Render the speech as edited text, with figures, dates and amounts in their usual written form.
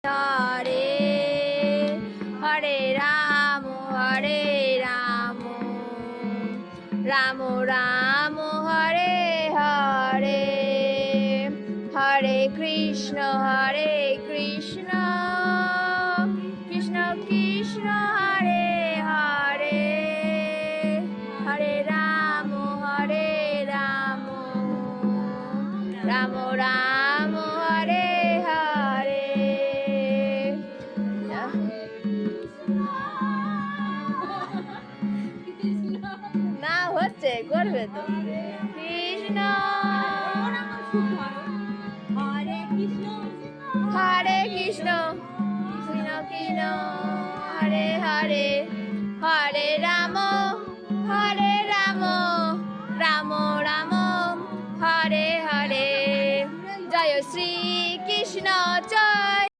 হরে হরে রাম রাম রাম হরে হরে হরে কৃষ্ণ কৃষ্ণ কৃষ্ণ হরে হরে হরে রাম রাম রাম হরে হরে না হচ্ছে করবে তো কৃষ্ণ হরে কৃষ্ণ কৃষ্ণ কৃষ্ণ হরে হরে হরে রাম রাম রাম হরে হরে জয় শ্রী কৃষ্ণ